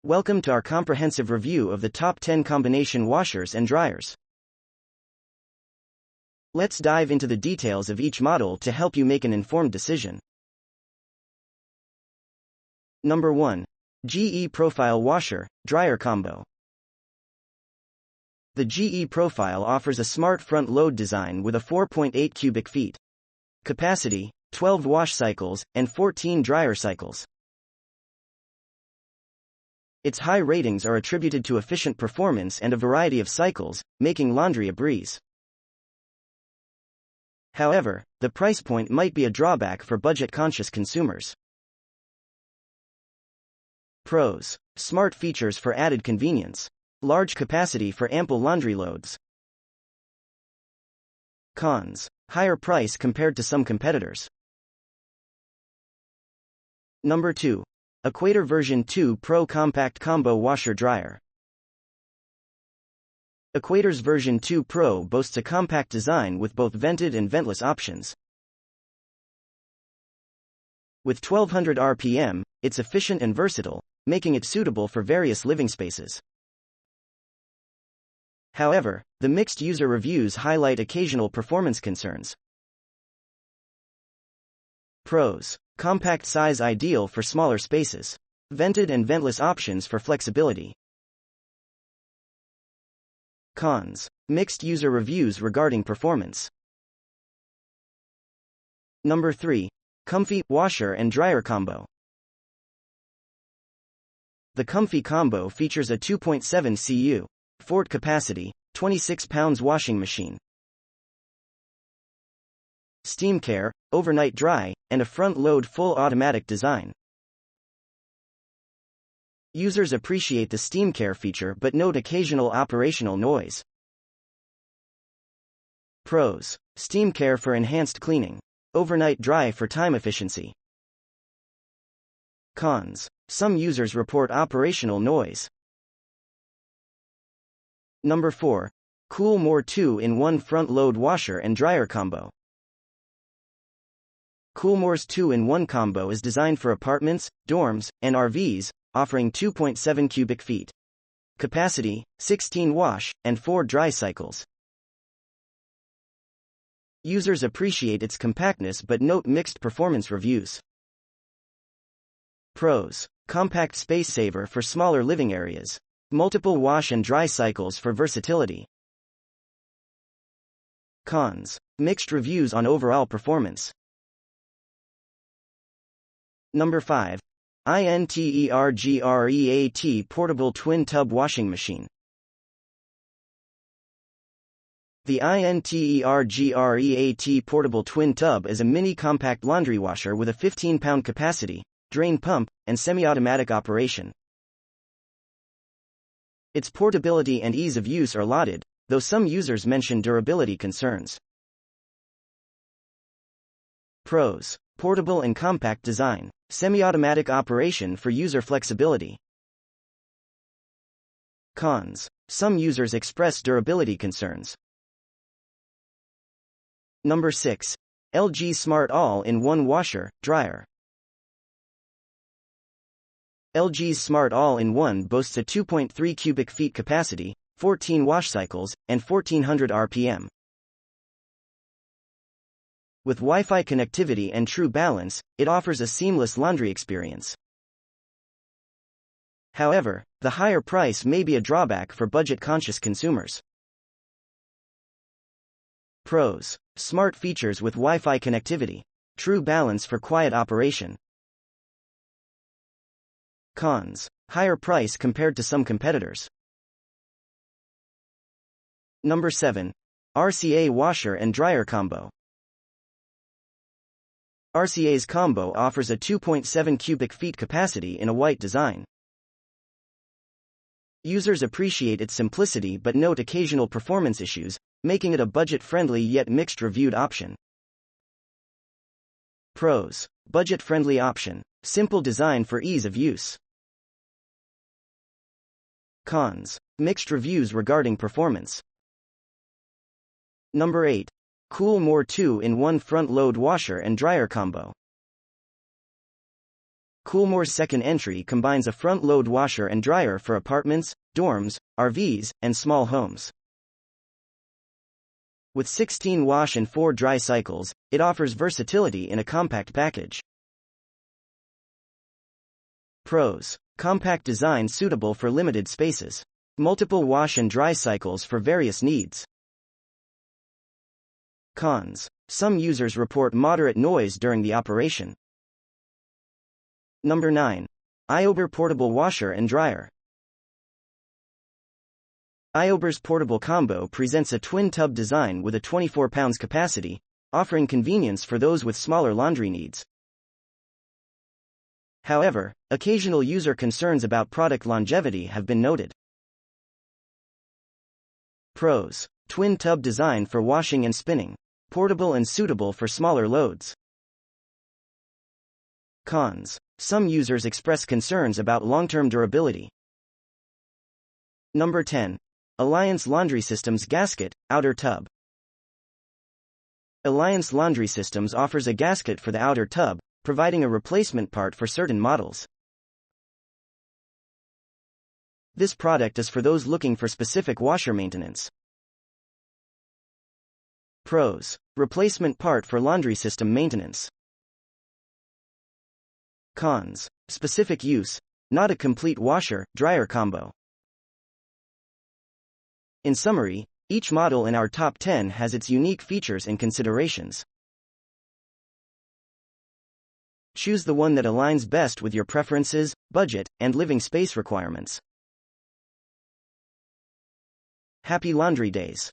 Welcome to our comprehensive review of the top 10 combination washers and dryers. Let's dive into the details of each model to help you make an informed decision. Number 1. GE Profile Washer, Dryer Combo. The GE Profile offers a smart front load design with a 4.8 cubic feet capacity, 12 wash cycles, and 14 dryer cycles. Its high ratings are attributed to efficient performance and a variety of cycles, making laundry a breeze. However, the price point might be a drawback for budget-conscious consumers. Pros: smart features for added convenience. Large capacity for ample laundry loads. Cons: higher price compared to some competitors. Number 2. Equator Version 2 Pro Compact Combo Washer Dryer. Equator's Version 2 Pro boasts a compact design with both vented and ventless options. With 1200 RPM, it's efficient and versatile, making it suitable for various living spaces. However, the mixed user reviews highlight occasional performance concerns. Pros: compact size ideal for smaller spaces. Vented and ventless options for flexibility. Cons: mixed user reviews regarding performance. Number 3. Comfy Washer and Dryer Combo. The Comfy Combo features a 2.7 cu. Fort capacity, 26 pounds washing machine. Steam care, overnight dry, and a front-load full automatic design. Users appreciate the steam care feature but note occasional operational noise. Pros: steam care for enhanced cleaning. Overnight dry for time efficiency. Cons: some users report operational noise. Number 4. Coolmore 2-in-1 Front-Load Washer and Dryer Combo. Coolmore's 2-in-1 combo is designed for apartments, dorms, and RVs, offering 2.7 cubic feet capacity, 16 wash, and 4 dry cycles. Users appreciate its compactness but note mixed performance reviews. Pros: compact space saver for smaller living areas. Multiple wash and dry cycles for versatility. Cons: mixed reviews on overall performance. Number 5. INTERGREAT Portable Twin Tub Washing Machine. The INTERGREAT Portable Twin Tub is a mini-compact laundry washer with a 15-pound capacity, drain pump, and semi-automatic operation. Its portability and ease of use are lauded, though some users mention durability concerns. Pros: portable and compact design. Semi-automatic operation for user flexibility. Cons: some users express durability concerns. Number 6. LG Smart All-in-One Washer, Dryer. LG's Smart All-in-One boasts a 2.3 cubic feet capacity, 14 wash cycles, and 1400 RPM. With Wi-Fi connectivity and true balance, it offers a seamless laundry experience. However, the higher price may be a drawback for budget-conscious consumers. Pros: smart features with Wi-Fi connectivity. True balance for quiet operation. Cons: higher price compared to some competitors. Number 7. RCA Washer and Dryer Combo. RCA's combo offers a 2.7 cubic feet capacity in a white design. Users appreciate its simplicity but note occasional performance issues, making it a budget-friendly yet mixed-reviewed option. Pros: budget-friendly option. Simple design for ease of use. Cons: mixed reviews regarding performance. Number 8. Coolmore 2-in-1 Front-Load Washer and Dryer Combo. Coolmore's second entry combines a front-load washer and dryer for apartments, dorms, RVs, and small homes. With 16 wash and 4 dry cycles, it offers versatility in a compact package. Pros: compact design suitable for limited spaces. Multiple wash and dry cycles for various needs. Cons: some users report moderate noise during the operation. Number 9. iOber Portable Washer and Dryer. iOber's portable combo presents a twin tub design with a 24 pounds capacity, offering convenience for those with smaller laundry needs. However, occasional user concerns about product longevity have been noted. Pros: twin tub design for washing and spinning. Portable and suitable for smaller loads. Cons: some users express concerns about long-term durability. Number 10. Appliance Laundry Systems Gasket, Outer Tub. Appliance Laundry Systems offers a gasket for the outer tub, providing a replacement part for certain models. This product is for those looking for specific washer maintenance. Pros: replacement part for laundry system maintenance. Cons: specific use, not a complete washer-dryer combo. In summary, each model in our top 10 has its unique features and considerations. Choose the one that aligns best with your preferences, budget, and living space requirements. Happy laundry days!